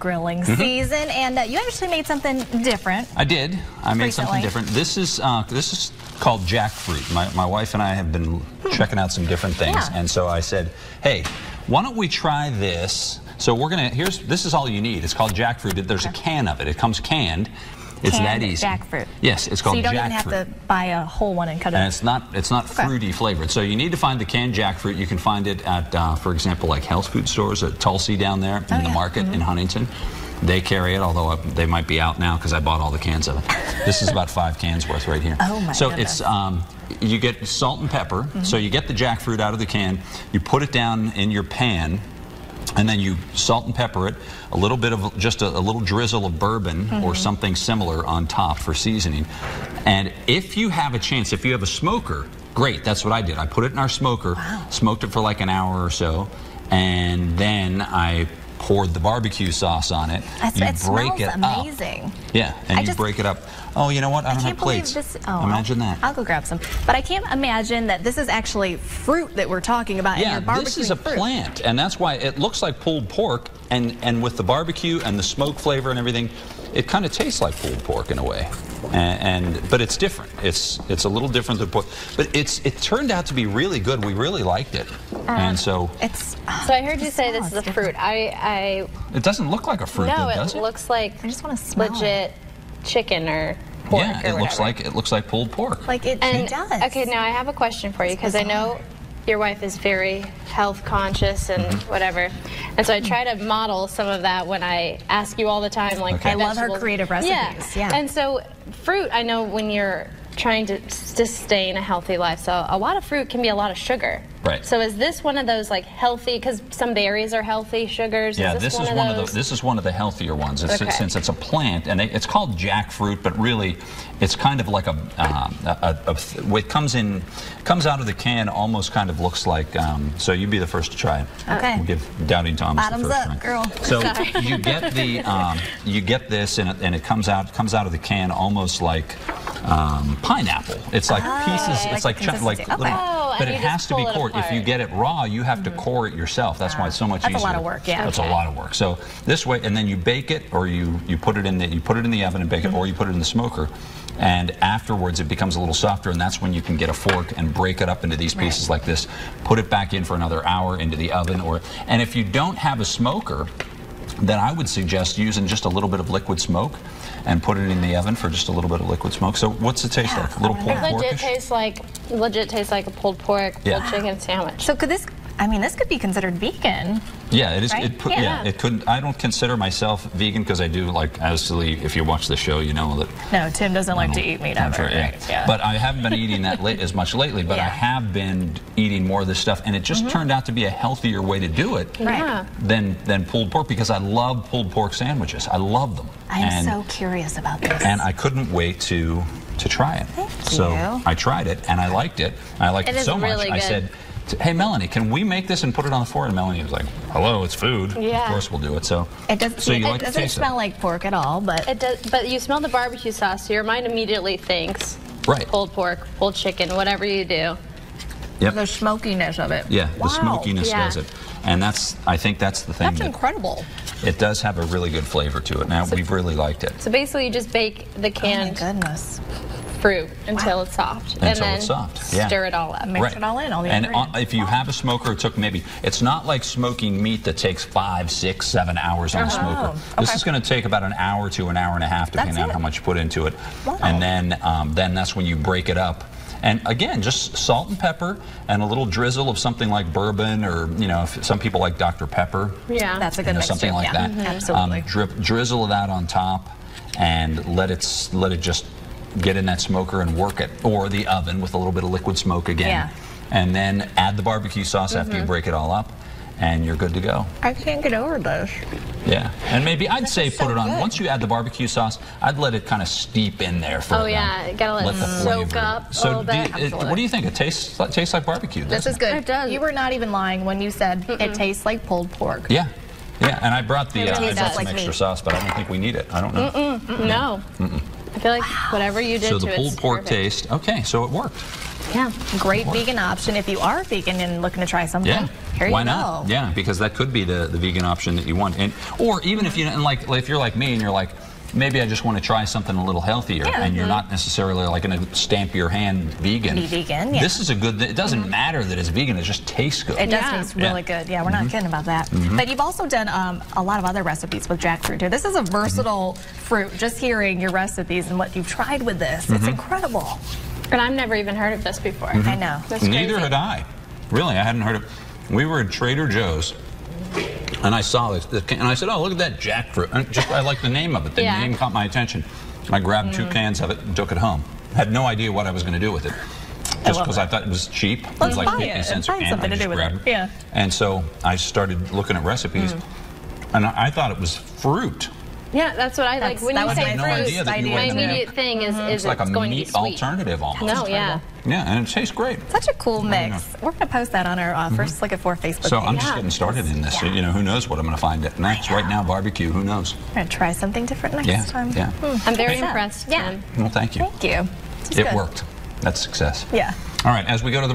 grilling season, and you actually made something different. I did. I made something different. This is called jackfruit. My wife and I have been checking out some different things, and so I said, hey, why don't we try this? So we're gonna. This is all you need. It's called jackfruit. There's a can of it. It comes canned. It's that easy. Jackfruit. Yes, it's called jackfruit. So you don't even have to buy a whole one and cut it. And it's not fruity flavored. So you need to find the canned jackfruit. You can find it at, for example, like health food stores at Tulsi down there in the market in Huntington. They carry it, although they might be out now because I bought all the cans of it. This is about 5 cans worth right here. Oh my goodness. So it's you get salt and pepper. So you get the jackfruit out of the can. You put it down in your pan. And then you salt and pepper it, a little bit of just a little drizzle of bourbon or something similar on top for seasoning. And if you have a chance, if you have a smoker, great, that's what I did. I put it in our smoker, smoked it for like an hour or so, and then I poured the barbecue sauce on it. It smells amazing. Yeah, and you break it up. Oh, you know what? I don't have plates. Imagine that. I'll go grab some. But I can't imagine that this is actually fruit that we're talking about in your barbecue. This is a plant, and that's why it looks like pulled pork, and with the barbecue and the smoke flavor and everything, it kind of tastes like pulled pork in a way. But it's different. It's a little different than pork. But it turned out to be really good. We really liked it. And so I heard you say this is a fruit. It doesn't look like a fruit, does it? No, it looks like I just want to smell legit chicken or pork. Yeah, it looks like pulled pork. Like it does. Okay, now I have a question for you because I know your wife is very health conscious and whatever, and so I try to model some of that when I ask you all the time, like I love her creative recipes. Yeah. And so fruit, I know when you're trying to sustain a healthy lifestyle, a lot of fruit can be a lot of sugar. Right. So is this one of those like healthy, because some berries are healthy sugars? Yeah, this is one of the healthier ones. Since it's a plant, and it's called jackfruit, but really it's kind of like it comes out of the can, almost kind of looks like, so you be the first to try it. Okay. We'll give Doubting Thomas the first try. Girl. So you get you get this, and it comes out of the can almost like pineapple. It's like pieces. It's like but it has to be cored. If you get it raw, you have to core it yourself. That's why it's so much easier. That's a lot of work. Yeah. That's a lot of work. So this way, and then you bake it, or you put it in the oven and bake it, or you put it in the smoker. And afterwards, it becomes a little softer, and that's when you can get a fork and break it up into these pieces like this. Put it back in for another hour into the oven, and if you don't have a smoker, then I would suggest using just a little bit of liquid smoke and put it in the oven for just a little bit of liquid smoke. So what's it taste like? A little pulled pork? Legit tastes like a pulled pork, pulled chicken sandwich. So this could be considered vegan. Yeah, it is. Right? It couldn't. I don't consider myself vegan because I do like, if you watch the show, you know that. No, Tim doesn't like to eat meat ever. Yeah. But I haven't been eating that as much lately. But I have been eating more of this stuff, and it just turned out to be a healthier way to do it than pulled pork, because I love pulled pork sandwiches. I love them. I'm so curious about this. And I couldn't wait to try it. Thank you. So I tried it, and I liked it. I liked it so much. I said, hey, Melanie, can we make this and put it on the floor? And Melanie was like, hello, it's food. Yeah. Of course we'll do it. So it doesn't smell like pork at all, but it does. But you smell the barbecue sauce, so your mind immediately thinks pulled pork, pulled chicken, whatever you do. Yep. The smokiness of it. Yeah, the smokiness does it. And I think that's the thing. That's Incredible. incredible. It does have a really good flavor to it. Now, we've really liked it. So basically you just bake the canned fruit until it's soft. Until it's soft. Stir it all up. Mix it all in. And if you have a smoker, it took it's not like smoking meat that takes 5, 6, 7 hours on the smoker. This is going to take about an hour to an hour and a half, depending on how much you put into it. Wow. And then that's when you break it up. And again, just salt and pepper and a little drizzle of something like bourbon, or if some people like Dr. Pepper. Yeah, that's a good mixture. Something like that. Absolutely. Drizzle of that on top, and let it just get in that smoker and work it, or the oven with a little bit of liquid smoke again. Yeah. And then add the barbecue sauce after you break it all up, and you're good to go. I can't get over this. Yeah, and maybe I'd say put it on, once you add the barbecue sauce, I'd let it kind of steep in there for gotta let it soak up a little bit. What do you think? It tastes like barbecue. This is good. It does. You were not even lying when you said it tastes like pulled pork. Yeah. Yeah, and I brought some extra sauce, but I don't think we need it. I don't know. No. I feel like whatever you did So to the it's pulled pork perfect. taste. Okay, so it worked. Yeah. Great vegan option if you are vegan and looking to try something. Yeah. Here Why you not? go. Yeah, because that could be the vegan option that you want. And or even if you like if you're like me and you're like, maybe I just want to try something a little healthier, and you're not necessarily like going to stamp your hand vegan. Be vegan, yeah. This is a good. It doesn't matter that it's vegan; it just tastes good. It does Yeah. taste really good. Yeah, we're not kidding about that. But you've also done a lot of other recipes with jackfruit here. This is a versatile fruit. Just hearing your recipes and what you've tried with this, it's incredible. And I've never even heard of this before. I know. That's Neither crazy. had I. Really, I hadn't heard of. We were at Trader Joe's, and I saw this, and I said, "Oh, look at that jackfruit!" And I like the name of it. The Yeah. name caught my attention. I grabbed 2 cans of it and took it home. Had no idea what I was going to do with it, just because I thought it was cheap. It was like buy 50 it cents and a find can. something I to just do with grabbed it. Yeah. And so I started looking at recipes, and I thought it was fruit. Yeah, that's what I like. When that you was say my no fruit, idea that you my went to- immediate thing is It's like a going to be meat sweet. alternative almost. No, yeah. Yeah, and it tastes great. Such a cool mix. We're going to post that on our First Look at 4 Facebook So page. I'm just getting started in this. Yeah. You know, who knows what I'm going to find next? Right now, barbecue. Who knows? We're going to try something different next time. Yeah. I'm very Yeah. impressed, Yeah. Tim. Well, thank you. Thank you. This is It good. worked. That's success. Yeah. All right, as we go to the